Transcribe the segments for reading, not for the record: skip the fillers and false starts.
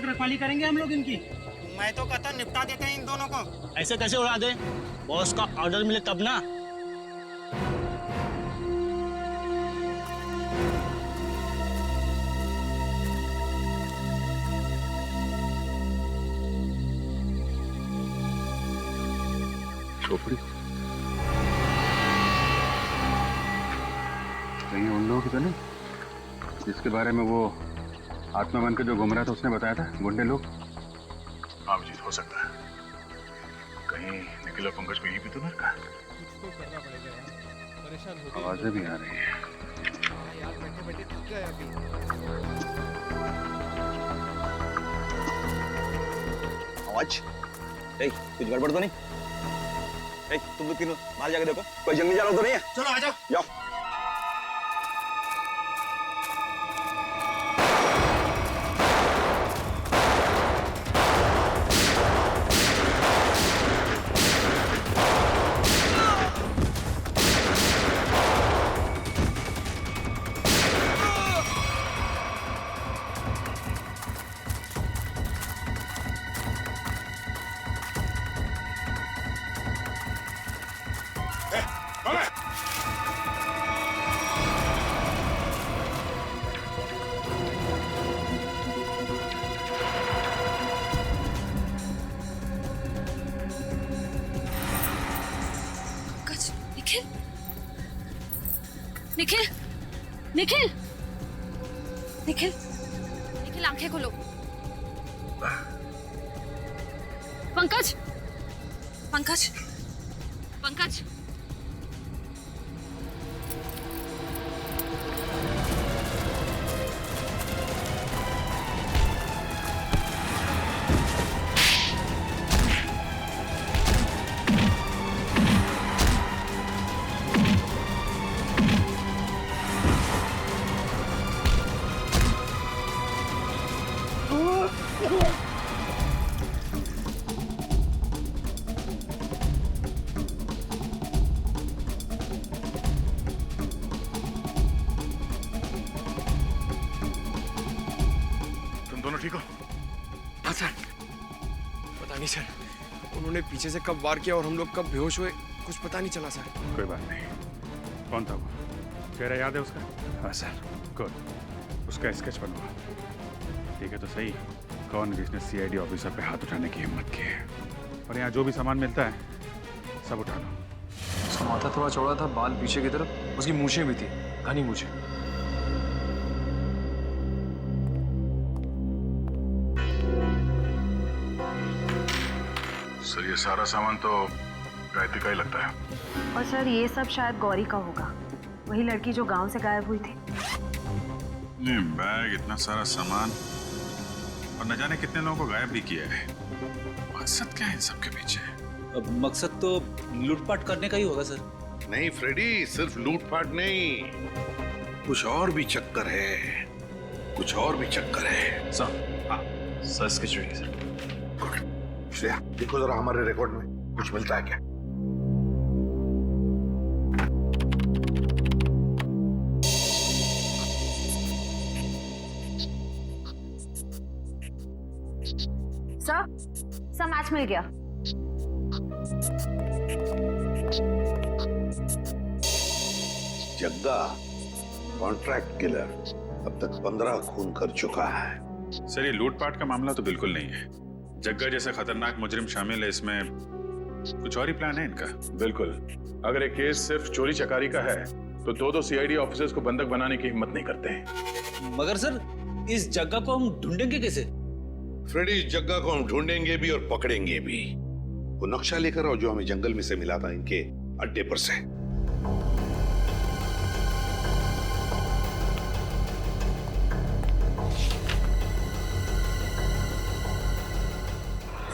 तक रखवाली करेंगे हम लोग इनकी। मैं तो कहता निपटा देते हैं इन दोनों को। ऐसे कैसे उड़ा दे? बॉस का ऑर्डर मिले तब ना। चोपड़ी कहीं उन लोगों की तो नहीं जिसके बारे में वो आत्मा बन के जो घूम रहा था उसने बताया था, गुंडे लोग। हाँ अभिजीत, हो सकता है कहीं निखिल और पंकज को यही भी तो घर का। कुछ तो करना पड़ेगा यार, परेशान हो गए। आवाजें भी आ रही है। हाँ यार, बैठे बैठे थक गए अभी। आवाज, कुछ गड़बड़ तो नहीं? तुम लोग तीनों बाहर जाके देखो, कोई जंगली जानवर तो नहीं है? चलो आ जाओ। जाओ। निखिल, निखिल, निखिल, निखिल, आंखें खोलो। पंकज, पंकज, पंकज, ठीक हो? हाँ सर, पता नहीं सर, उन्होंने पीछे से कब वार किया और हम लोग कब बेहोश हुए, कुछ पता नहीं चला सर। कोई बात नहीं। कौन था वो? चेहरा याद है उसका? हाँ सर, गुड। उसका स्केच बनवा। ठीक है तो सही, कौन जिसने सीआईडी ऑफिसर पे हाथ उठाने की हिम्मत की है? और यहाँ जो भी सामान मिलता है सब उठा लो। उसका माथा थोड़ा चौड़ा था, बाल पीछे की तरफ, उसकी मूछें भी थी, घनी मूछें। सर ये सारा सामान तो गायत्री का ही लगता है। और सर ये सब शायद गौरी का होगा, वही लड़की जो गांव से गायब हुई थी। नहीं, बैग, इतना सारा सामान और न जाने कितने लोगों को गायब भी किया है। मकसद क्या है इन सबके पीछे? अब मकसद तो लूटपाट करने का ही होगा सर। नहीं फ्रेडी, सिर्फ लूटपाट नहीं, कुछ और भी चक्कर है, कुछ और भी चक्कर है। सर, हाँ sir, sketch ready sir. Shreya, देखो जरा हमारे रिकॉर्ड में कुछ मिलता है क्या? सर मैच मिल गया। जग्गा कॉन्ट्रैक्ट किलर अब तक 15 खून कर चुका है। सर ये लूटपाट का मामला तो बिल्कुल नहीं है। जग्गा जैसा खतरनाक मुजरिम शामिल है इसमें, कुछ और ही प्लान है इनका। बिल्कुल, अगर ये केस सिर्फ चोरी चकारी का है तो दो सीआईडी ऑफिसर्स को बंधक बनाने की हिम्मत नहीं करते। मगर सर इस जग्गा को हम ढूंढेंगे कैसे? फ्रेडी, इस जग्गा को हम ढूंढेंगे भी और पकड़ेंगे भी। वो नक्शा लेकर आओ जो हमें जंगल में से मिला था इनके अड्डे पर से।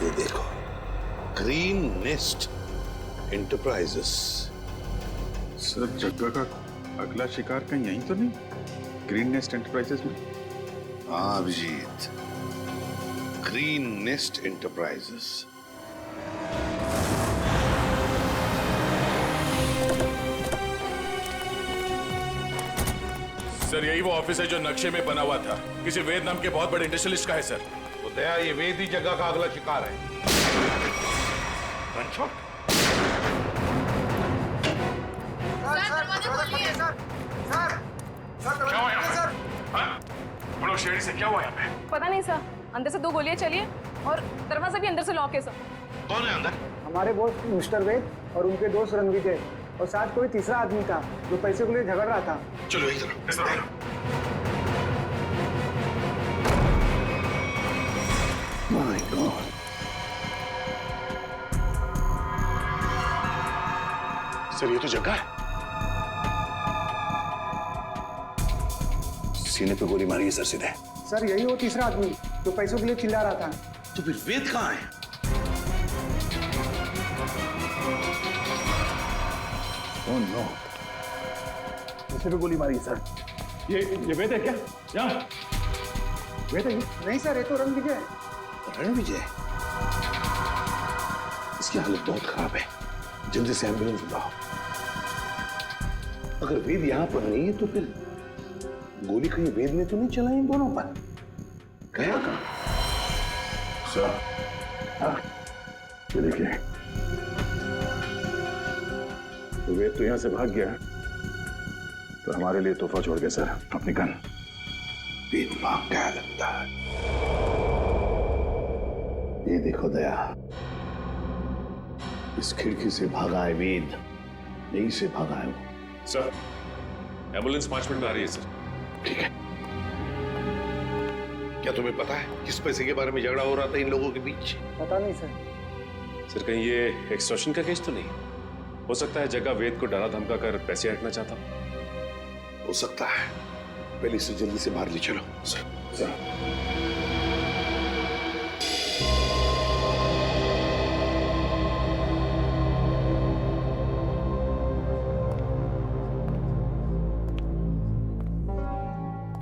ये देखो, ग्रीन नेस्ट एंटरप्राइजेस। सर जग्गा का अगला शिकार कहीं यहीं तो नहीं? ग्रीन नेस्ट एंटरप्राइजेस में? हाँ Abhijit, green nest enterprises. Sir यही वो ऑफिस है जो नक्शे में बना हुआ था, किसी वेद नाम के बहुत बड़े इंडस्ट्रियलिस्ट का है सर। वो दया ये वेद ही जगह का अगला शिकार है। रणछोड़ क्या हुआ यहाँ पे? हाँ? बोलो शेरी से क्या हुआ यहाँ पे? पता नहीं सर, अंदर से 2 गोलियां चली और दरवाजा भी अंदर से लॉक है सर। कौन है अंदर? हमारे बॉस मिस्टर वेद और उनके दोस्त रणविजय और साथ कोई तीसरा आदमी था जो पैसे को लिए झगड़ रहा था। चलो इधर। माय गॉड, सर ये तो जगह है। सीने पे गोली मारी है सर सीधे। सर यही वो तीसरा आदमी जो पैसों के लिए चिल्ला रहा था। तो फिर वेद कहाँ है? ओह नो, पैसे पे गोली मारी है सर। ये वेद है क्या? यहाँ वेद है? नहीं सर, ये तो रणविजय है। रणविजय? इसकी हालत बहुत खराब है, जल्दी से एम्बुलेंस बुलाओ। अगर वेद यहाँ पर नहीं है तो फिर गोली कहीं वेद ने तो नहीं चलाई इन दोनों पर? गया कहाँ? सर हाँ, ये देखिए, तो वेद तो यहाँ से भाग गया तो हमारे लिए तोहफा छोड़ गया सर, अपनी गन। वेद भाग गया लगता है। ये देखो दया, इस खिड़की से भागा है वेद, यहीं से भागा है वो। सर एम्बुलेंस 5 मिनट में आ रही है सर। ठीक है। क्या तुम्हें पता है किस पैसे के बारे में झगड़ा हो रहा था इन लोगों के बीच? पता नहीं सर। सर कहीं ये एक्सटॉर्शन का केस तो नहीं? हो सकता है जगह वेद को डरा धमका कर पैसे हटना चाहता हूं। हो सकता है, पहले इसे जल्दी से बाहर ले चलो। सर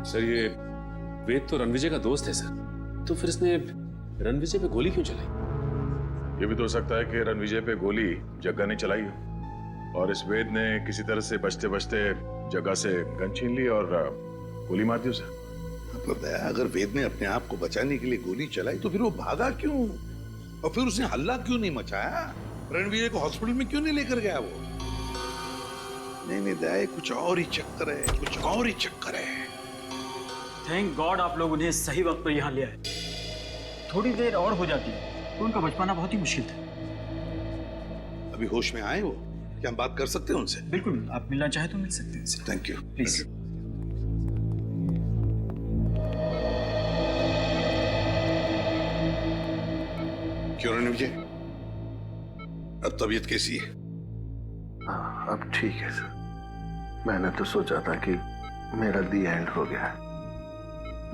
सर ये वेद तो रणविजय का दोस्त है सर, तो फिर इसने रणविजय पे गोली क्यों चलाई? ये भी तो हो सकता है कि रणविजय पे गोली जग्गा ने चलाई हो और इस वेद ने किसी तरह से बचते बचते जग्गा से गन छीन ली और गोली मार दी उसे। अगर वेद ने अपने आप को बचाने के लिए गोली चलाई तो फिर वो भागा क्यों? और फिर उसने हल्ला क्यों नहीं मचाया? रणवीर को हॉस्पिटल में क्यों नहीं लेकर गया वो? नहीं दया, कुछ और ही चक्कर है, कुछ और ही चक्कर है। थैंक गॉड आप लोग उन्हें सही वक्त पर यहाँ ले आए। थोड़ी देर और हो जाती तो उनका बच पाना बहुत ही मुश्किल था। अभी होश में आए वो? क्या हम बात कर सकते हैं उनसे? बिल्कुल, आप मिलना चाहे तो मिल सकते हैं। Thank you. प्लीज। क्यों रणविजय, अब तबीयत कैसी है? हाँ, अब ठीक है सर। मैंने तो सोचा था कि मेरा दी एंड हो गया है,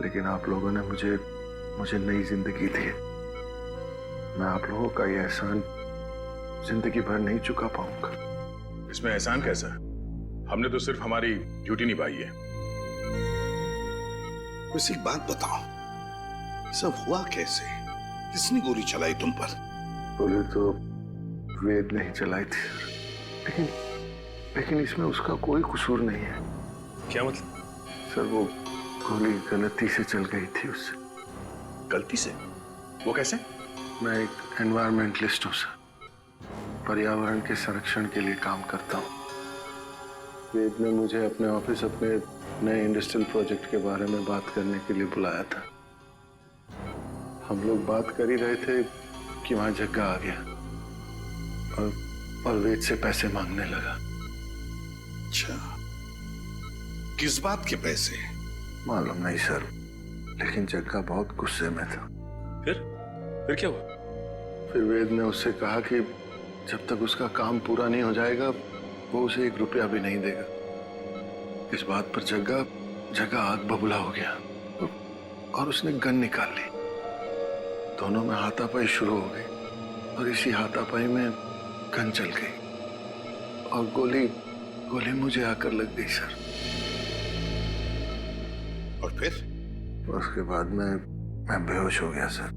लेकिन आप लोगों ने मुझे नई जिंदगी दी। मैं आप लोगों का ये एहसान जिंदगी भर नहीं चुका पाऊंगा। इसमें एहसान कैसा? हमने तो सिर्फ हमारी ड्यूटी निभाई है। वैसे एक बात बताओ, सब हुआ कैसे? किसने गोली चलाई तुम पर? गोली तो वेद ने ही चलाई थी, लेकिन इसमें उसका कोई कसूर नहीं है। क्या मतलब? सर वो गोली गलती से चल गई थी उससे। गलती से? वो कैसे? मैं एक एनवायरमेंटलिस्ट हूँ सर, पर्यावरण के संरक्षण के लिए काम करता हूँ। वेद ने मुझे अपने ऑफिस अपने नए इंडस्ट्रियल प्रोजेक्ट के बारे में बात करने के लिए बुलाया था। हम लोग बात कर ही रहे थे कि वहां जग्गा आ गया और वेद से पैसे मांगने लगा। अच्छा, किस बात के पैसे? मालूम नहीं सर, लेकिन जग्गा बहुत गुस्से में था। फिर क्या हुआ? फिर वेद ने उससे कहा कि जब तक उसका काम पूरा नहीं हो जाएगा वो उसे 1 रुपया भी नहीं देगा। इस बात पर जग्गा आग बबूला हो गया और उसने गन निकाल ली। दोनों में हाथापाई शुरू हो गई और इसी हाथापाई में गन चल गई और गोली मुझे आकर लग गई सर। और फिर? उसके बाद मैं बेहोश हो गया सर।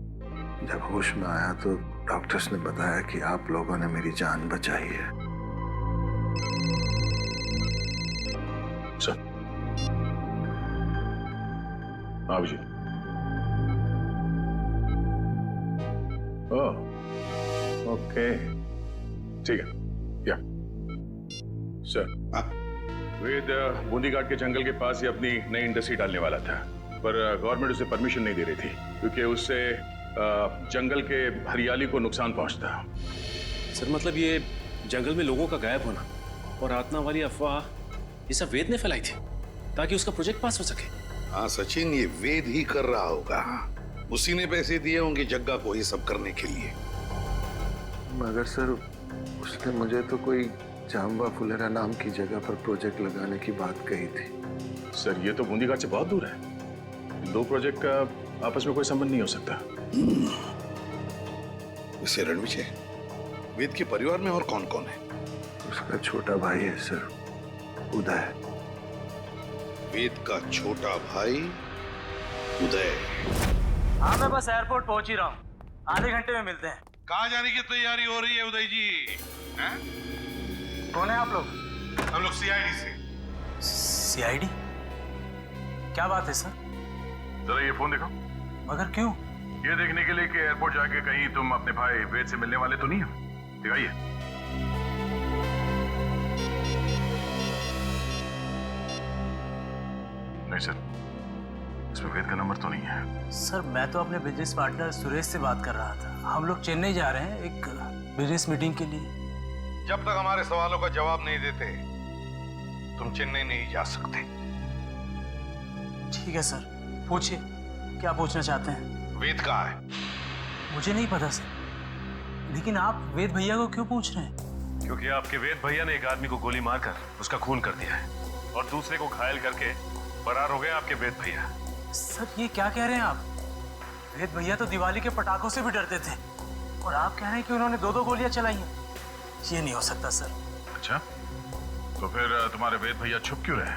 जब होश में आया तो डॉक्टर्स ने बताया कि आप लोगों ने मेरी जान बचाई है। सर आप जी। ओह, ओके, ठीक है, या सर। वेद बूंदी घाट के जंगल के पास ही अपनी नई इंडस्ट्री डालने वाला था, पर गवर्नमेंट उसे परमिशन नहीं दे रही थी क्योंकि उससे जंगल के हरियाली को नुकसान पहुंचता। सर मतलब ये जंगल में लोगों का गायब होना और आत्मा वाली अफवाह ये सब वेद ने फैलाई थी ताकि उसका प्रोजेक्ट पास हो सके। हाँ सचिन, ये वेद ही कर रहा होगा। उसी ने पैसे दिए होंगे जग्गा को ये सब करने के लिए। मगर सर उसने मुझे तो कोई जाम्बा फुलेरा नाम की जगह पर प्रोजेक्ट लगाने की बात कही थी। सर ये तो बूंदी घाट से बहुत दूर है, दो प्रोजेक्ट का आपस में कोई संबंध नहीं हो सकता। वैसे रणविजय, वेद के परिवार में और कौन कौन है? उसका छोटा भाई है सर, उदय। वेद का छोटा भाई उदय। हाँ मैं बस एयरपोर्ट पहुंच ही रहा हूँ, आधे घंटे में मिलते हैं। कहाँ जाने की तैयारी हो रही है उदय जी? हैं? कौन है आप लोग? हम लोग सीआईडी से। सीआईडी? क्या बात है सर? जरा ये फोन देखो। मगर क्यों? ये देखने के लिए कि एयरपोर्ट जाके कहीं तुम अपने भाई वेद से मिलने वाले तो नहीं हो। दिखाइए। नहीं सर, इसमें वेद का नंबर तो नहीं है। सर मैं तो अपने बिजनेस पार्टनर सुरेश से बात कर रहा था। हम लोग चेन्नई जा रहे हैं एक बिजनेस मीटिंग के लिए। जब तक हमारे सवालों का जवाब नहीं देते तुम चेन्नई नहीं जा सकते। ठीक है सर, पूछिए क्या पूछना चाहते हैं। वेद कहाँ है? मुझे नहीं पता सर, लेकिन आप वेद भैया को क्यों पूछ रहे हैं? क्योंकि आपके वेद भैया ने एक आदमी को गोली मारकर उसका खून कर दिया है और दूसरे को घायल करके फरार हो गए आपके वेद भैया। सर ये क्या कह रहे हैं आप? वेद भैया तो दिवाली के पटाखों से भी डरते थे और आप कह रहे हैं कि उन्होंने दो गोलियां चलाई हैं। ये नहीं हो सकता सर। अच्छा, तो फिर तुम्हारे वेद भैया छुप क्यों रहे?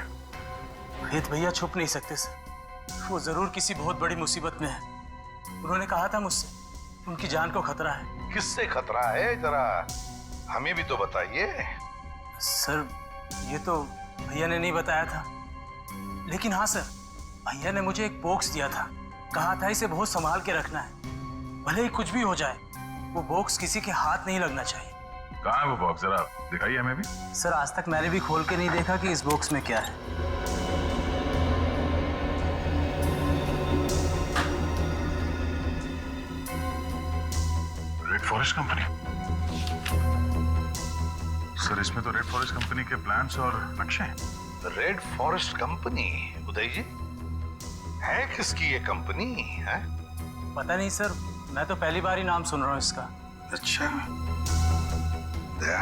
वेद भैया छुप नहीं सकते सर, वो जरूर किसी बहुत बड़ी मुसीबत में है। उन्होंने कहा था मुझसे, उनकी जान को खतरा है। किससे खतरा है, जरा हमें भी तो बताइए। सर ये तो भैया ने नहीं बताया था, लेकिन हाँ सर, भैया ने मुझे एक बॉक्स दिया था, कहा था इसे बहुत संभाल के रखना है, भले ही कुछ भी हो जाए वो बॉक्स किसी के हाथ नहीं लगना चाहिए। कहाँ है वो बॉक्स, जरा दिखाइए हमें भी। सर आज तक मैंने भी खोल के नहीं देखा कि इस बॉक्स में क्या है। Red Forest company? सर इसमें तो रेड फॉरेस्ट कंपनी के प्लान्स और नक्शे हैं। Red Forest company? Uday ji, है किसकी ये कंपनी है? पता नहीं सर, मैं तो पहली बार ही नाम सुन रहा हूँ इसका। अच्छा, दया,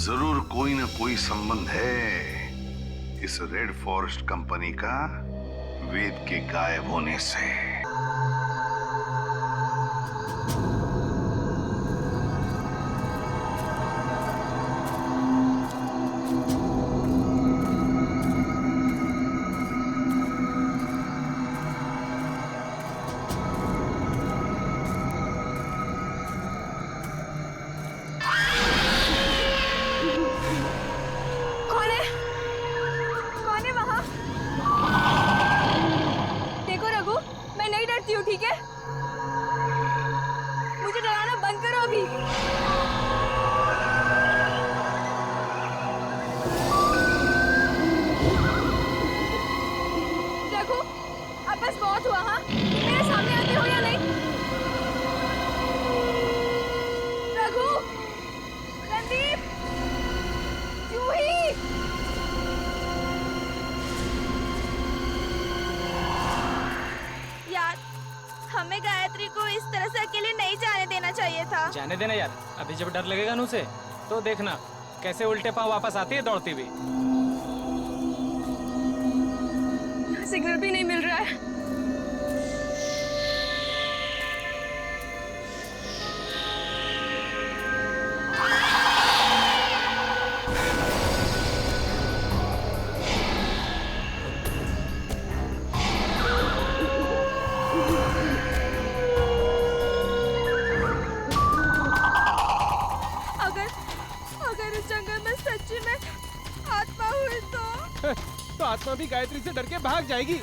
जरूर कोई ना कोई संबंध है इस रेड फॉरेस्ट कंपनी का वेद के गायब होने से। ठीक है, मुझे डराना बंद करो अभी। रघु, अब बस बहुत हुआ। हाँ, मेरे सामने आते हो या नहीं? रघु, रणदीप, जूही। यार, हमें गायत्री को इस तरह से अकेले नहीं जाने देना चाहिए था। जाने देना यार, अभी जब डर लगेगा ना उसे, तो देखना कैसे उल्टे पांव वापस आती है दौड़ती हुई। सिग्नल भी नहीं मिल रहा है। अगर इस जंगल में सच्ची में आत्मा हुई तो आत्मा भी गायत्री से डर के भाग जाएगी।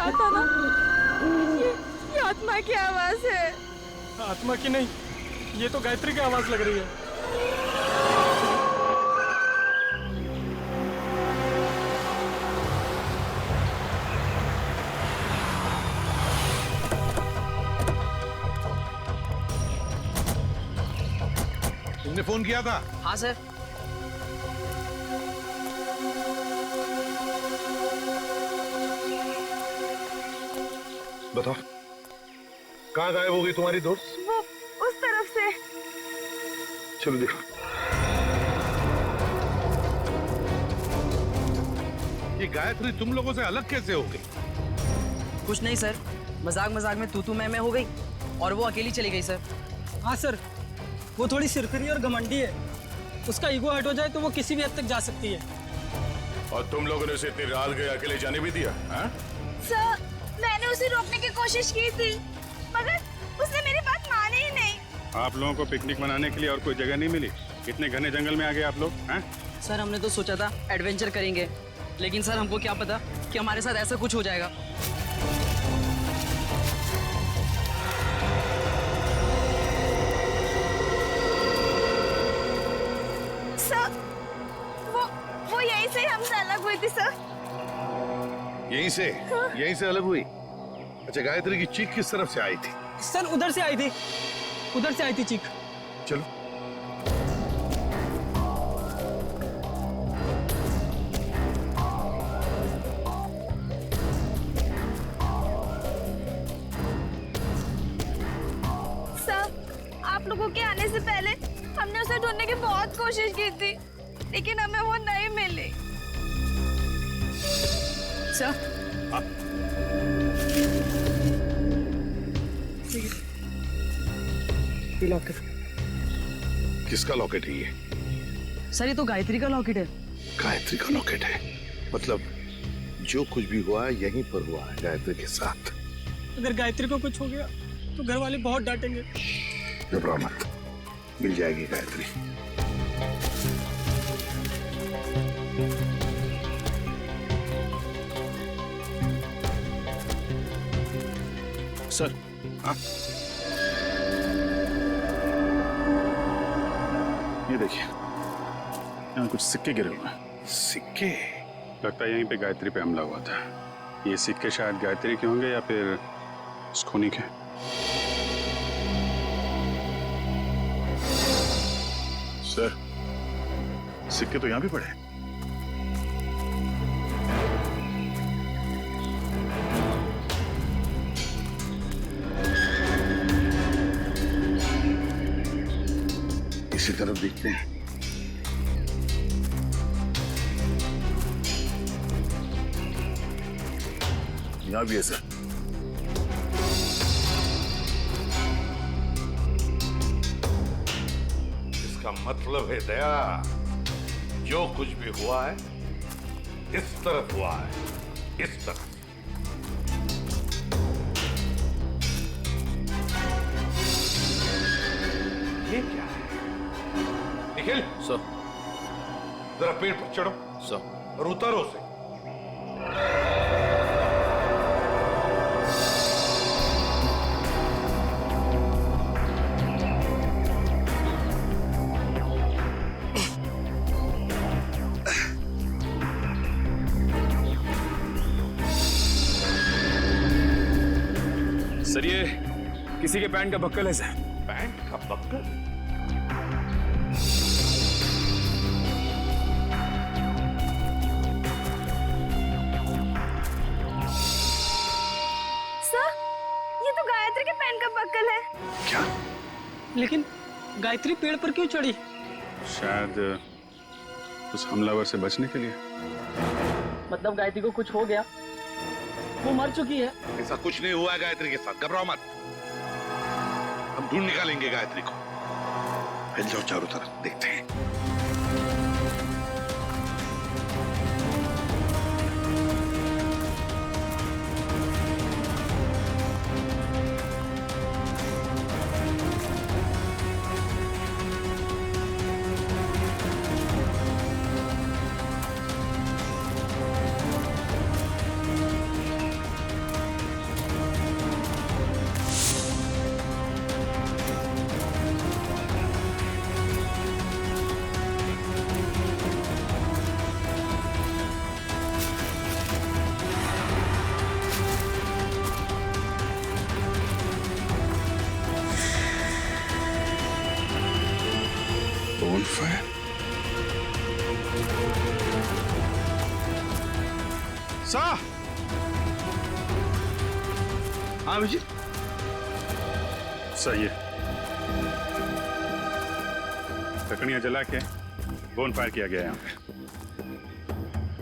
रहा था ना, ये आत्मा की आवाज है। आत्मा की नहीं, ये तो गायत्री की आवाज लग रही है। तुमने फोन किया था? हाँ सर। बताओ, कहाँ गायब हो गई तुम्हारी दोस्त? वो उस तरफ से। चलो देखो। ये गायत्री तुम लोगों से अलग कैसे हो गई? कुछ नहीं सर, मजाक मजाक में तू मैं हो गई और वो अकेली चली गई सर। हाँ सर, वो थोड़ी सिरफिरी और घमंडी है। उसका ईगो हट हो जाए तो वो किसी भी हद तक जा सकती है। और तुम लोगों ने उसे इतनी रात गए अकेले जाने भी दिया? हाँ? सर, मैंने उसे रोकने की कोशिश की थी, मगर उसने मेरी बात मानी ही नहीं। आप लोगों को पिकनिक मनाने के लिए और कोई जगह नहीं मिली? इतने घने जंगल में आ गए आप लोग? हैं? सर हमने तो सोचा था एडवेंचर करेंगे, लेकिन सर हमको क्या पता कि हमारे साथ ऐसा कुछ हो जाएगा। सर, वो यहीं से हमसे अलग हुई थी सर। यहीं से? यहीं से अलग हुई? अच्छा, गायत्री की चीख किस तरफ से आई थी? सर उधर से आई थी, उधर से आई थी चीख। चलो। सर, आप लोगों के आने से पहले हमने उसे ढूंढने की बहुत कोशिश की थी, लेकिन हमें वो नहीं मिली। Sir locket. किसका लॉकेट है ये? सर ये तो गायत्री का लॉकेट है। गायत्री का लॉकेट है? मतलब जो कुछ भी हुआ यहीं पर हुआ है गायत्री के साथ। अगर गायत्री को कुछ हो गया तो घर वाले बहुत डांटेंगे। घबराओ मत, मिल जाएगी गायत्री। सर। हाँ? ये देखिए, यहाँ कुछ सिक्के गिरे हुए हैं। सिक्के? लगता है यहीं पे गायत्री पे हमला हुआ था। ये सिक्के शायद गायत्री के होंगे या फिर खूनी के। सर, सिक्के तो यहाँ भी पड़े हैं। इसी तरफ देखते हैं। यहाँ भी है सर। इसका मतलब है दया, जो कुछ भी हुआ है इस तरफ हुआ है, इस तरफ। ये क्या है? निखिल सर, जरा पेड़ पर चढ़ो सर और उतारो उसे। सर ये किसी के पैंट का बक्कल है सर। पैंट का बक्कल? सर, ये तो गायत्री के पैंट का बक्कल है। क्या? लेकिन गायत्री पेड़ पर क्यों चढ़ी? शायद उस हमलावर से बचने के लिए। मतलब गायत्री को कुछ हो गया, वो मर चुकी है। ऐसा कुछ नहीं हुआ है गायत्री के साथ, घबराओ मत। हम ढूंढ निकालेंगे गायत्री को। फैल जाओ चारों तरफ, देखते हैं। सा। हाँ विजय, सही है। लकड़ियां जला के बोन फायर किया गया यहाँ पे।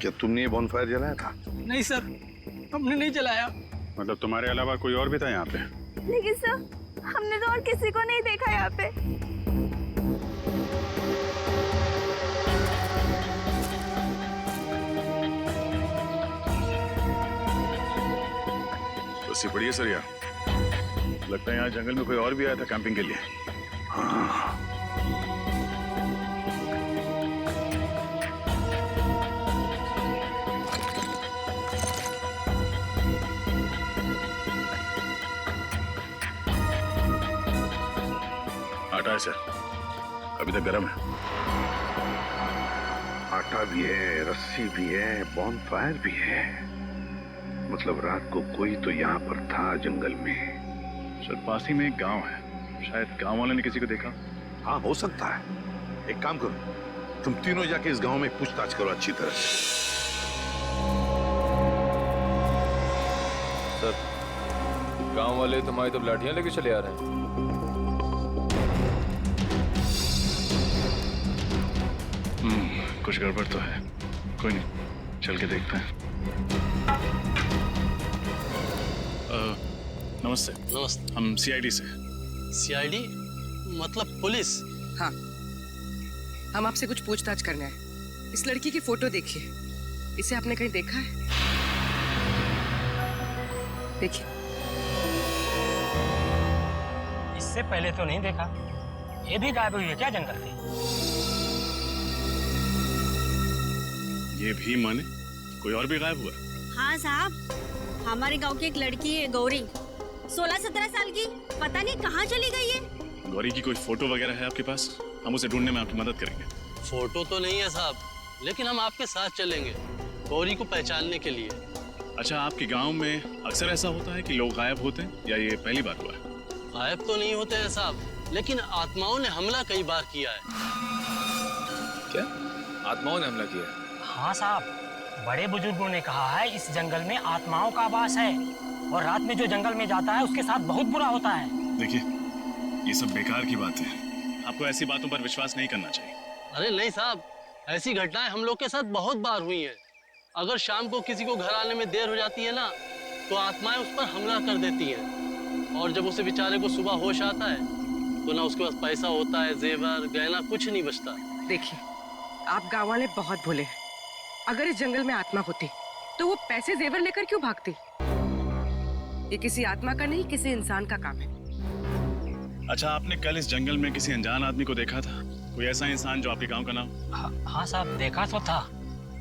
क्या तुमने ये बोन फायर जलाया था? नहीं सर, हमने नहीं जलाया। मतलब तुम्हारे अलावा कोई और भी था यहाँ पे? लेकिन सर, हमने तो और किसी को नहीं देखा यहाँ पे। बस ये बढ़िया सर यार, लगता है यहाँ जंगल में कोई और भी आया था कैंपिंग के लिए। हाँ। आटा है सर, अभी तक गर्म है। आटा भी है, रस्सी भी है, बॉन फायर भी है। मतलब रात को कोई तो यहाँ पर था जंगल में। सर पास ही में एक गांव है, शायद गांव वाले ने किसी को देखा। हाँ हो सकता है। एक काम करो, तुम तीनों जाके इस गांव में पूछताछ करो अच्छी तरह से। सर, गांव वाले तुम्हारी तो लाठियां लेके चले आ रहे हैं। कुछ गड़बड़ तो है। कोई नहीं, चल के देखते हैं। नमस्ते। नमस्ते। हम सीआईडी से। सीआईडी मतलब पुलिस? हाँ, हम आपसे कुछ पूछताछ करना है। इस लड़की की फोटो देखिए, इसे आपने कहीं देखा है? देखिए। इससे पहले तो नहीं देखा। ये भी गायब हुई है क्या जंगल से? ये भी माने कोई और भी गायब हुआ? हाँ साहब, हमारे गांव की एक लड़की है गौरी, 16-17 साल की, पता नहीं कहाँ चली गई है। गौरी की कोई फोटो वगैरह है आपके पास? हम उसे ढूंढने में आपकी मदद करेंगे। फोटो तो नहीं है साहब, लेकिन हम आपके साथ चलेंगे गौरी को पहचानने के लिए। अच्छा, आपके गांव में अक्सर ऐसा होता है कि लोग गायब होते हैं या ये पहली बार हुआ है? गायब तो नहीं होते हैं साहब, लेकिन आत्माओं ने हमला कई बार किया है। क्या आत्माओं ने हमला किया? हाँ साहब, बड़े बुजुर्गों ने कहा है इस जंगल में आत्माओं का वास है और रात में जो जंगल में जाता है उसके साथ बहुत बुरा होता है। देखिए, ये सब बेकार की बात है, आपको ऐसी बातों पर विश्वास नहीं करना चाहिए। अरे नहीं साहब, ऐसी घटनाएं हम लोग के साथ बहुत बार हुई हैं। अगर शाम को किसी को घर आने में देर हो जाती है ना, तो आत्माएं उस पर हमला कर देती हैं। और जब उसे बेचारे को सुबह होश आता है तो ना उसके पास पैसा होता है, जेवर गहना कुछ नहीं बचता। देखिए, आप गाँव वाले बहुत भोले हैं। अगर इस जंगल में आत्मा होती तो वो पैसे जेवर लेकर क्यों भागती? ये किसी आत्मा का नहीं, किसी इंसान का काम है। अच्छा, आपने कल इस जंगल में किसी अनजान आदमी को देखा था? कोई ऐसा इंसान जो आपके गांव का नाम? हाँ साहब, देखा तो था।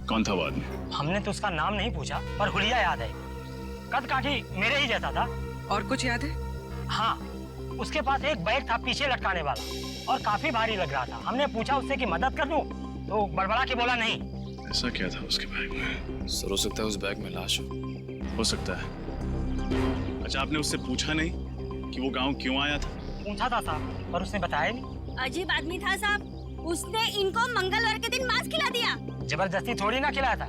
कौन था वो आदमी? हमने तो उसका नाम नहीं पूछा, पर हुलिया याद है। कद काठी मेरे ही जैसा था। और कुछ याद है? हाँ, उसके पास एक बैग था पीछे लटकाने वाला और काफी भारी लग रहा था। हमने पूछा उससे कि मदद कर दूं, तो बड़बड़ा के बोला नहीं। ऐसा क्या था उसके बैग में? सर, हो सकता है उस बैग में लाश हो सकता है। अच्छा, आपने उससे पूछा नहीं कि वो गांव क्यों आया था? पूछा था साहब, पर उसने बताया नहीं। अजीब आदमी था साहब, उसने इनको मंगलवार के दिन मांस खिला दिया। जबरदस्ती थोड़ी ना खिलाया था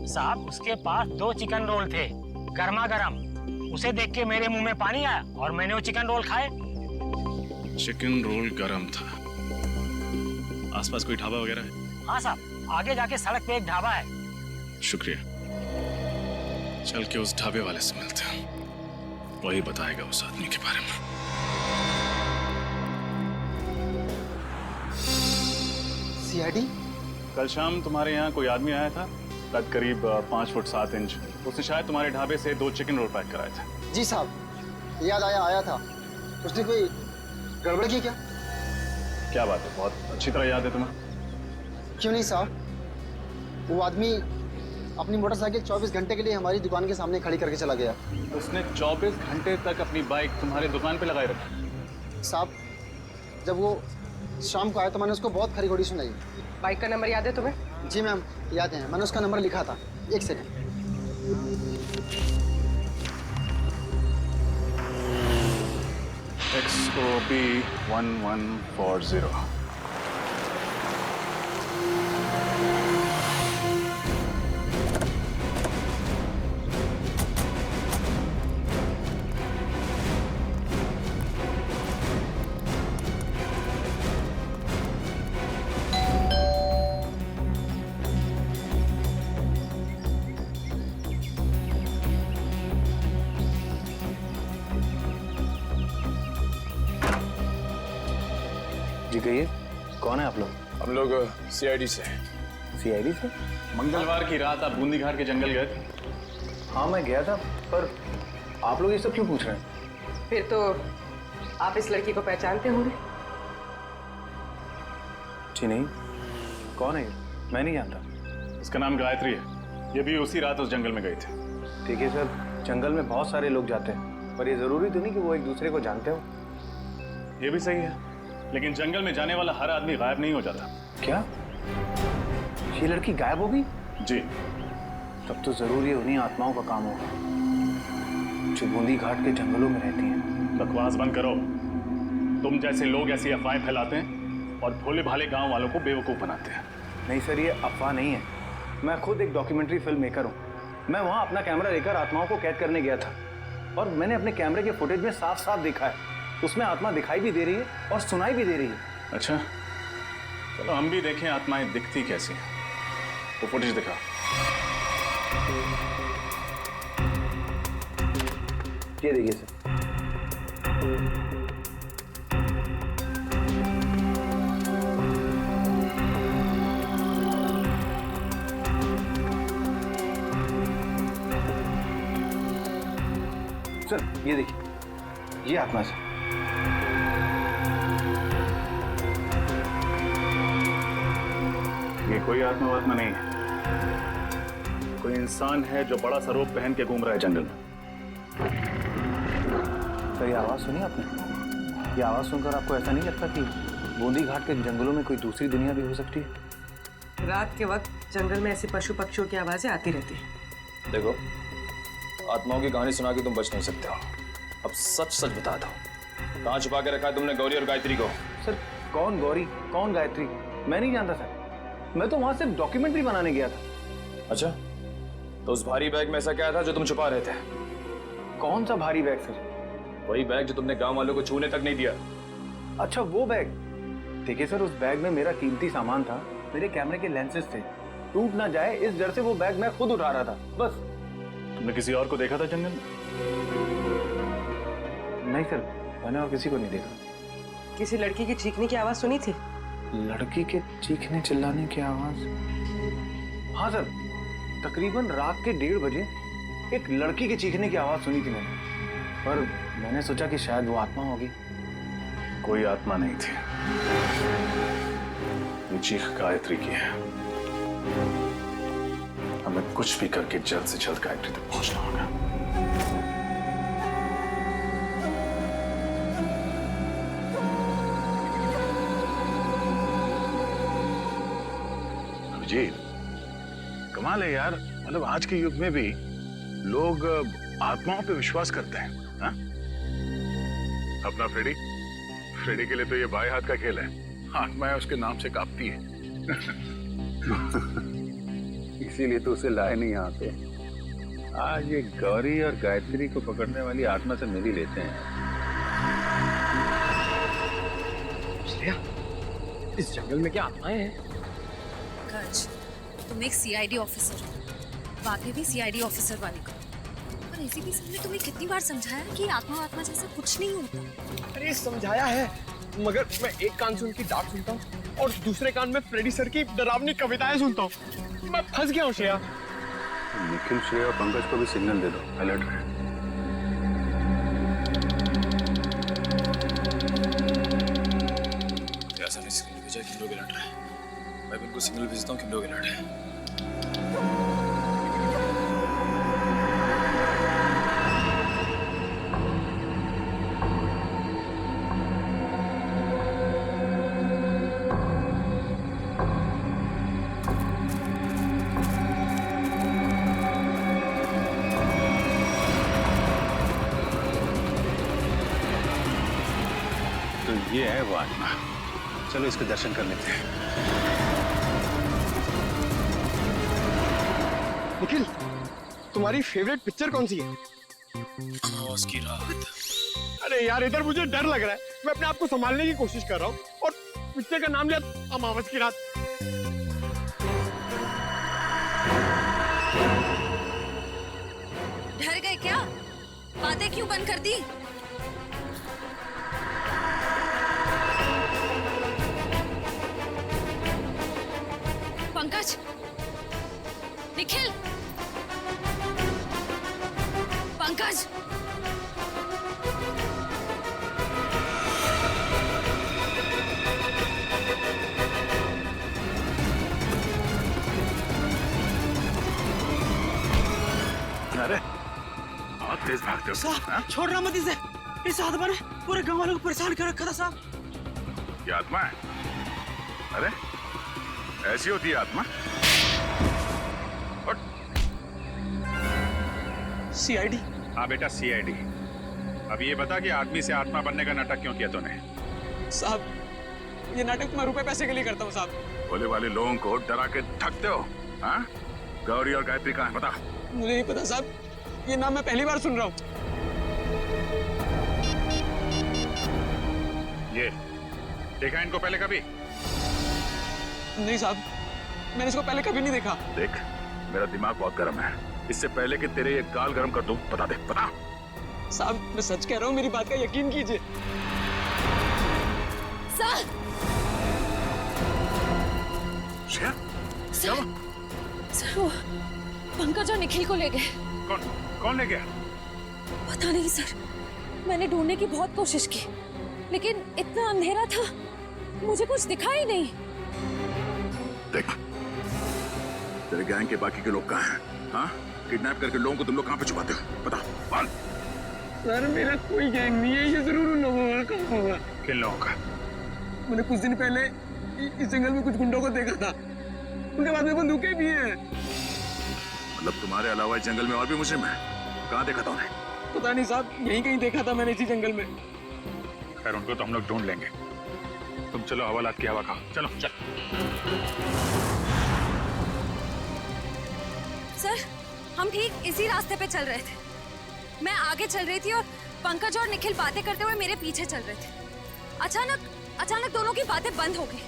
साहब। उसके पास 2 चिकन रोल थे, गर्मा गर्म। उसे देख के मेरे मुंह में पानी आया और मैंने वो चिकन रोल खाए। चिकन रोल गरम था। आसपास कोई ढाबा वगैरह है? हाँ साहब, आगे जाके सड़क पे एक ढाबा है। शुक्रिया, चल के उस ढाबे वाले से मिलते हैं, वही बताएगा उस आदमी के बारे में। सीआईडी? कल शाम तुम्हारे यहाँ कोई आदमी आया था, कद करीब 5 फुट 7 इंच। उसने शायद तुम्हारे ढाबे से 2 चिकन रोल पैक कराए थे। जी साहब, याद आया था। उसने कोई गड़बड़ की क्या? क्या बात है, बहुत अच्छी तरह याद है तुम्हें। क्यों नहीं साहब, वो आदमी अपनी मोटरसाइकिल 24 घंटे के लिए हमारी दुकान के सामने खड़ी करके चला गया। उसने 24 घंटे तक अपनी बाइक तुम्हारे दुकान पे लगाए रखी? साहब, जब वो शाम को आया तो मैंने उसको बहुत खरी खोटी सुनाई। बाइक का नंबर याद है तुम्हें? जी मैम, याद है, मैंने उसका नंबर लिखा था। एक सेकंड। XOB 1140। ठीक है, ये कौन है आप लोग? हम लोग सीआईडी से हैं। सीआईडी से? मंगलवार की रात आप बूंदी घाट के जंगल गए थे? हाँ मैं गया था, पर आप लोग ये सब क्यों पूछ रहे हैं? फिर तो आप इस लड़की को पहचानते होंगे। जी नहीं, कौन है ये? मैं नहीं जानता। इसका नाम गायत्री है, ये भी उसी रात उस जंगल में गए थे। ठीक है सर, जंगल में बहुत सारे लोग जाते हैं, पर ये जरूरी तो नहीं कि वो एक दूसरे को जानते हो। ये भी सही है, लेकिन जंगल में जाने वाला हर आदमी गायब नहीं हो जाता। क्या ये लड़की गायब हो गई? जी। तब तो जरूर ये उन्हीं आत्माओं का काम होगा जो बूंदी घाट के जंगलों में रहती हैं। बकवास बंद करो। तुम जैसे लोग ऐसी अफवाहें फैलाते हैं और भोले भाले गांव वालों को बेवकूफ बनाते हैं। नहीं सर, ये अफवाह नहीं है। मैं खुद एक डॉक्यूमेंट्री फिल्म मेकर हूँ। मैं वहाँ अपना कैमरा लेकर आत्माओं को कैद करने गया था और मैंने अपने कैमरे के फुटेज में साफ साफ देखा है, उसमें आत्मा दिखाई भी दे रही है और सुनाई भी दे रही है। अच्छा, चलो हम भी देखें आत्माएं दिखती कैसी हैं। वो फुटेज दिखा। ये देखिए सर। सर ये देखिए, ये आत्मा सर। ये कोई आत्मा नहीं है, कोई इंसान है जो बड़ा सा रूप पहन के घूम रहा है जंगल में। सर ये आवाज सुनी आपने? ये आवाज सुनकर आपको ऐसा नहीं लगता कि बूंदी घाट के जंगलों में कोई दूसरी दुनिया भी हो सकती है? रात के वक्त जंगल में ऐसे पशु पक्षियों की आवाजें आती रहती हैं। देखो, आत्माओं की कहानी सुना के तुम बच नहीं सकते हो। अब सच सच बता दो, कहाँ छुपा के रखा है तुमने गौरी और गायत्री को? सर कौन गौरी, कौन गायत्री, मैं नहीं जानता सर। मैं तो वहां सिर्फ डॉक्यूमेंट्री बनाने गया था। अच्छा, तो उस भारी बैग में ऐसा क्या था जो तुम छुपा रहे थे? कौन सा भारी बैग सर? वही बैग जो तुमने गांव वालों को छूने तक नहीं दिया। अच्छा वो बैग। देखिए सर, उस बैग में मेरा कीमती सामान था, मेरे कैमरे के लेंसेज थे। टूट ना जाए इस डर से वो बैग मैं खुद उठा रहा था, बस। तुमने किसी और को देखा था जंगल में? नहीं सर, मैंने और किसी को नहीं देखा। किसी लड़की की चीखने की आवाज सुनी थी? लड़की के चीखने चिल्लाने की आवाज? हाँ सर, तकरीबन रात के 1:30 बजे एक लड़की के चीखने की आवाज सुनी थी मैंने, पर मैंने सोचा कि शायद वो आत्मा होगी। कोई आत्मा नहीं थी, ये चीख गायत्री की है। हमें कुछ भी करके जल्द से जल्द गायत्री तक पहुंचना होगा। अभिजीत, कमाल है यार, मतलब आज के युग में भी लोग आत्माओं पे विश्वास करते हैं। हा? अपना फ्रेडी के लिए तो ये बाएं हाथ का खेल है, आत्माएं उसके नाम से कांपती है। इसीलिए तो उसे लाए नहीं यहाँ पे। आज ये गौरी और गायत्री को पकड़ने वाली आत्मा से मिल ही लेते हैं। इस जंगल में क्या आत्माएं हैं? गज, तुम एक सीआईडी ऑफिसर हो, वाकई भी सीआईडी ऑफिसर वाली को। पर एसीपी सर ने तुम्हें कितनी बार समझाया कि आत्मा जैसा कुछ नहीं होता। अरे समझाया है, मगर मैं एक कान से उनकी डांट सुनता हूँ और दूसरे कान में फ्रेडी सर की डरावनी कविताएं सुनता हूँ। मैं फंस गया हूँ श्रेया। निखिल, श्रेया और पंकज को भी सिग्नल दे दो, अलर्ट रहे। ऐसा नहीं सिग्नल भेजा कि लोग अलर्ट रहे। मैं भी उनको सिग्नल भेजता हूँ कि लोग अलर्ट है। तो ये है वो आत्मा, चलो इसके दर्शन कर लेते हैं। निखिल, तुम्हारी फेवरेट पिक्चर कौन सी है? आवाज की रात। अरे यार, इधर मुझे डर लग रहा है। मैं अपने आप को संभालने की कोशिश कर रहा हूँ और पिक्चर का नाम लिया अमावस की रात। डर गए क्या? बातें क्यों बंद कर दी? पंकज, निखिल, पंकज, अरे बहुत तेज भागते हो। हाँ? छोड़ रहा मत इसे। इस आत्मा ने पूरे गांव वालों को परेशान कर रखा था साहब। ये आत्मा है? अरे ऐसी होती है आत्मा? सीआईडी? हाँ बेटा सीआईडी। अब ये बता कि आदमी से आत्मा बनने का नाटक क्यों किया तूने? साहब, ये नाटक मैं रुपए पैसे के लिए करता हूँ साहब। भोले वाले लोगों को डरा के ठगते हो। हाँ? गौरी और गायत्री कहाँ है बता? मुझे नहीं पता साहब, ये नाम मैं पहली बार सुन रहा हूँ। ये देखा इनको पहले कभी? नहीं साहब, मैंने इसको पहले कभी नहीं देखा। देख, मेरा दिमाग बहुत गर्म है। इससे पहले कि तेरे ये गाल गर्म कर दूं, बता दे, बता। साहब मैं सच कह रहा हूँ, मेरी बात का यकीन कीजिए। सर, सर वो पंकज और निखिल को ले गए। कौन ले गया? पता नहीं सर, मैंने ढूंढने की बहुत कोशिश की, लेकिन इतना अंधेरा था, मुझे कुछ दिखा ही नहीं। देख, तेरे गैंग के बाकी के लोग कहाँ हैं? हाँ? किडनैप करके लोगों को तुम लोग कहाँ पे छुपाते हो? बता, बोल। सर मेरा कोई गैंग नहीं है, ये जरूर उन लोगों का होगा। किन लोगों का? मैंने कुछ दिन पहले इस जंगल में कुछ गुंडों को देखा था, उनके बाद में बंदूकें भी हैं। मतलब तुम्हारे अलावा इस जंगल में और भी मुजरिम है? कहाँ देखा था उन्हें? पता नहीं साहब, यहीं कहीं देखा था मैंने इसी जंगल में। खैर उनको तो हम लोग ढूंढ लेंगे। तुम चलो हवालात की हवा खाओ। चलो चल। सर हम ठीक इसी रास्ते पे चल रहे थे, मैं आगे चल रही थी और पंकज और निखिल बातें करते हुए मेरे पीछे चल रहे थे। अचानक दोनों की बातें बंद हो गई।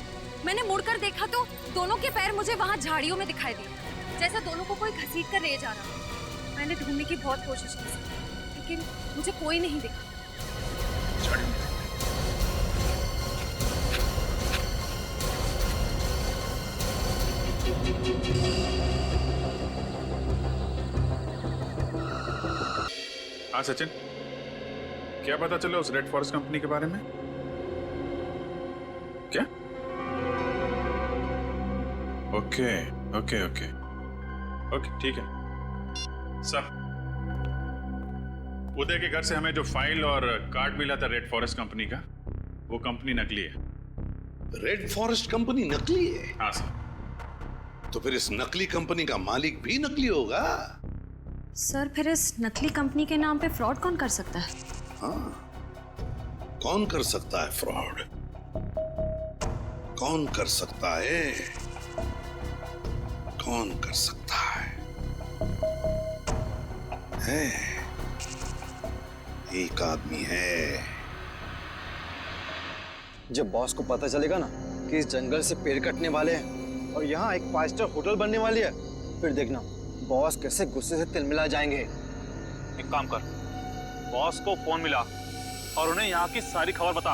मैंने मुड़कर देखा तो दोनों के पैर मुझे वहां झाड़ियों में दिखाई दिए, जैसे दोनों को कोई घसीट कर ले जा रहा। मैंने ढूंढने की बहुत कोशिश की लेकिन मुझे कोई नहीं दिखा। हाँ सचिन, क्या पता चला उस रेड फॉरेस्ट कंपनी के बारे में? क्या? ओके ओके ओके ओके, ठीक है। सर, उदय के घर से हमें जो फाइल और कार्ड मिला था रेड फॉरेस्ट कंपनी का, वो कंपनी नकली है। रेड फॉरेस्ट कंपनी नकली है? हाँ सर। तो फिर इस नकली कंपनी का मालिक भी नकली होगा? सर फिर इस नकली कंपनी के नाम पे फ्रॉड कौन कर सकता है? हाँ, कौन कर सकता है फ्रॉड? कौन कर सकता है? कौन कर सकता है? एक आदमी है। जब बॉस को पता चलेगा ना कि इस जंगल से पेड़ कटने वाले हैं और यहाँ एक 5 स्टार होटल बनने वाली है, फिर देखना बॉस कैसे गुस्से से तिलमिला जाएंगे। एक काम कर, बॉस को फोन मिला और उन्हें यहाँ की सारी खबर बता।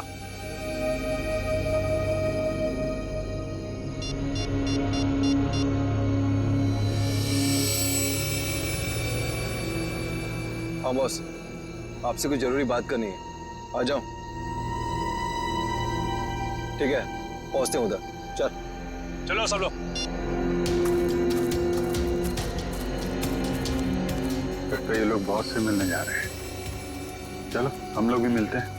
हाँ बॉस, आपसे कुछ जरूरी बात करनी है, आ जाओ। ठीक है, पहुंचते हैं उधर। चलो सब लोग। लगता है ये लोग बॉस से मिलने जा रहे हैं। चलो हम लोग भी मिलते हैं।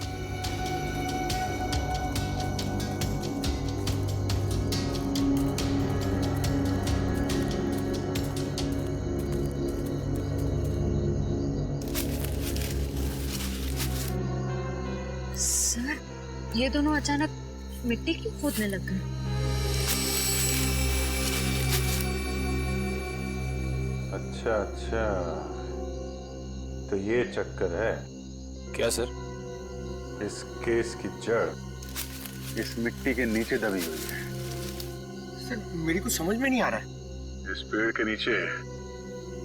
सर ये दोनों अचानक मिट्टी क्यों खोदने लग गए? अच्छा अच्छा, तो ये चक्कर है क्या सर? इस केस की जड़ इस मिट्टी के नीचे दबी हुई है। सर मेरी कुछ समझ में नहीं आ रहा है। इस पेड़ के नीचे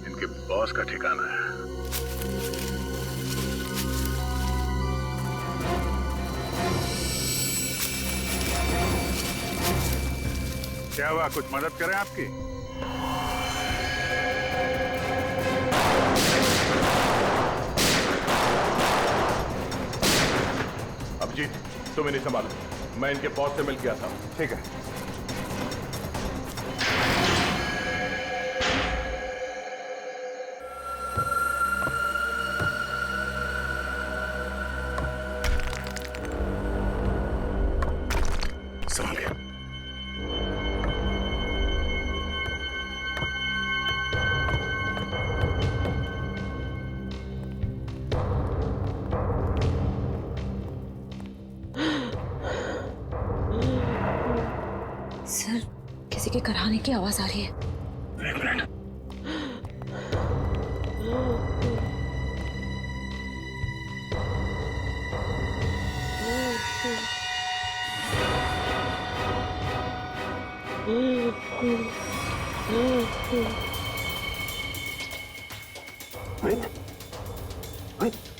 इनके बॉस का ठिकाना है। क्या हुआ, कुछ मदद करें आपकी? जी तुम इन्हें संभालो, मैं इनके बॉस से मिल के आता हूँ। ठीक है। संभाल के। सर, किसी के कराने की आवाज आ रही है। एक मिनट।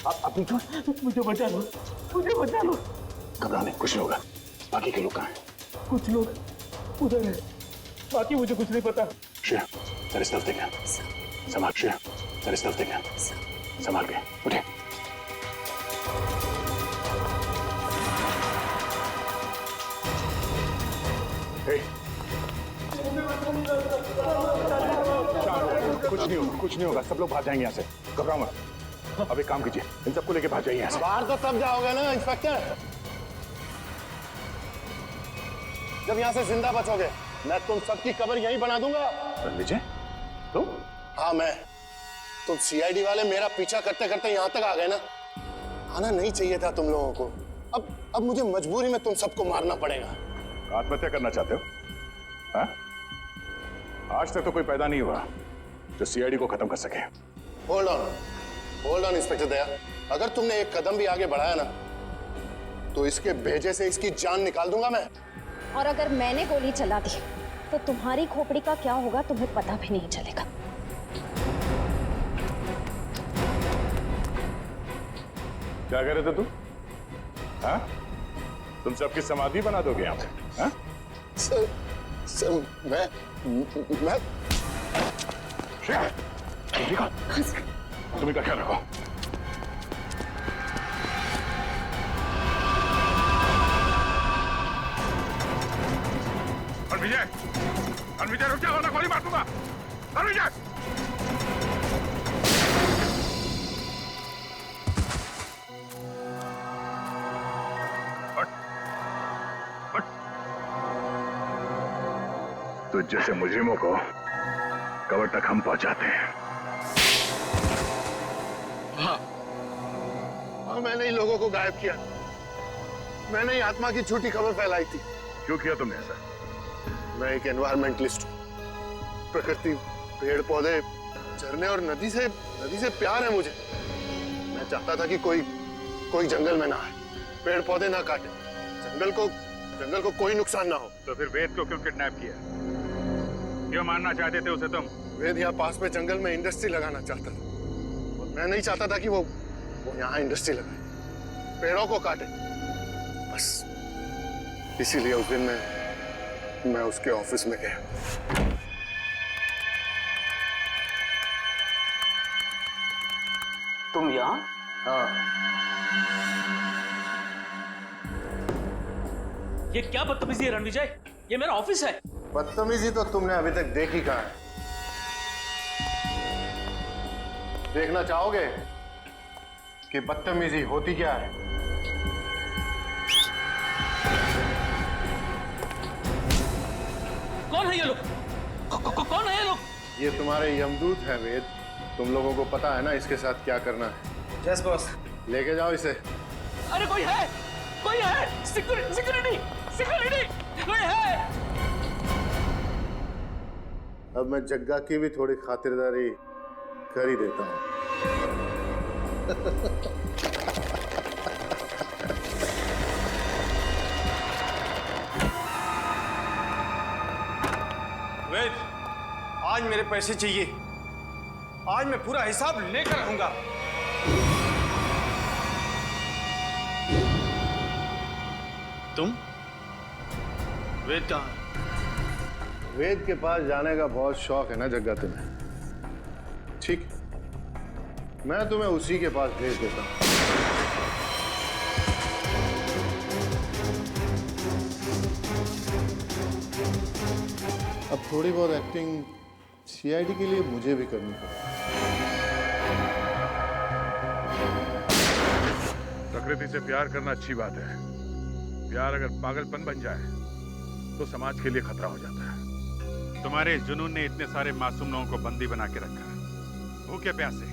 आप ठीक हो? मुझे बचा लो, मुझे बचा लो। घबरा नहीं, कुछ नहीं होगा। बाकी के लोग कहाँ हैं? कुछ लोग उधर है, बाकी मुझे कुछ नहीं पता। श्रेया, तेरे स्टफ देखना। संभाल श्रेया, तेरे स्टफ देखना। संभाल के उठे। कुछ नहीं होगा, कुछ नहीं होगा। सब लोग भाग जाएंगे यहाँ से। घबराओ मत। अब एक काम कीजिए, इन सबको लेके भाग जाइए यहाँ से। बाहर तो तब जाओगे ना इंस्पेक्टर, जब यहाँ से जिंदा बचोगे। मैं तुम सबकी कब्र यहीं बना दूंगा। विजय, तुम? हाँ मैं। तुम सीआईडी वाले मेरा पीछा करते करते यहाँ तक आ गए ना। आना नहीं चाहिए था तुम लोगों को। अब मुझे मजबूरी में तुम सबको मारना पड़ेगा। आत्महत्या करना चाहते हो? हाँ? आज तक तो कोई पैदा नहीं हुआ जो सीआईडी को खत्म कर सके। होल्ड ऑन इंस्पेक्टर दया, अगर तुमने एक कदम भी आगे बढ़ाया ना तो इसके भेजे से इसकी जान निकाल दूंगा मैं। और अगर मैंने गोली चला दी तो तुम्हारी खोपड़ी का क्या होगा तुम्हें पता भी नहीं चलेगा। क्या कह रहे थे तुम? हाँ? तुम सबकी समाधि बना दोगे यहाँ पे? हाँ? सर मैं श्रेया, तुम ठीक हो? तुम इनका ख्याल रखो। विजय रुक जाओ ना, गोली मार दूंगा। विजय तो जैसे मुजरिमों को कब्र तक हम पहुंचाते हैं। हाँ, मैंने ही लोगों को गायब किया। मैंने ही आत्मा की झूठी खबर फैलाई थी। क्यों किया तुमने ऐसा? मैं एक एनवायरमेंटलिस्ट हूँ। प्रकृति, पेड़ पौधे, झरने और नदी से प्यार है मुझे। मैं चाहता था कि कोई जंगल में ना आए, पेड़ पौधे ना काटे, जंगल को कोई नुकसान ना हो। तो फिर वेद को क्यों किडनैप किया? क्यों मारना चाहते थे उसे तुम? वेद यहाँ पास में जंगल में इंडस्ट्री लगाना चाहता था। और मैं नहीं चाहता था कि वो यहाँ इंडस्ट्री लगाए, पेड़ों को काटे। बस इसीलिए उस दिन मैं उसके ऑफिस में गया। तुम यहाँ? हाँ। ये क्या बदतमीजी है रणविजय? ये मेरा ऑफिस है। बदतमीजी तो तुमने अभी तक देखी कहाँ है? देखना चाहोगे कि बदतमीजी होती क्या है? कौन है ये लोग? कौन है ये लोग? ये तुम्हारे यमदूत हैं वेद। तुम लोगों को पता है ना इसके साथ क्या करना है? Yes boss. लेके जाओ इसे। अरे कोई है, कोई है। सिक्योरिटी कोई है। अब मैं जग्गा की भी थोड़ी खातिरदारी कर ही देता हूँ। वेद, आज मेरे पैसे चाहिए। आज मैं पूरा हिसाब लेकर रहूंगा। तुम? वेद कहाँ? वेद के पास जाने का बहुत शौक है ना जग्गा तुम्हें? ठीक, मैं तुम्हें उसी के पास भेज देता हूँ। अब थोड़ी बहुत एक्टिंग सीआईडी के लिए मुझे भी करनी पड़ेगी। प्रकृति से प्यार करना अच्छी बात है। प्यार अगर पागलपन बन जाए तो समाज के लिए खतरा हो जाता है। तुम्हारे इस जुनून ने इतने सारे मासूम लोगों को बंदी बना के रखा, भूखे प्यासे।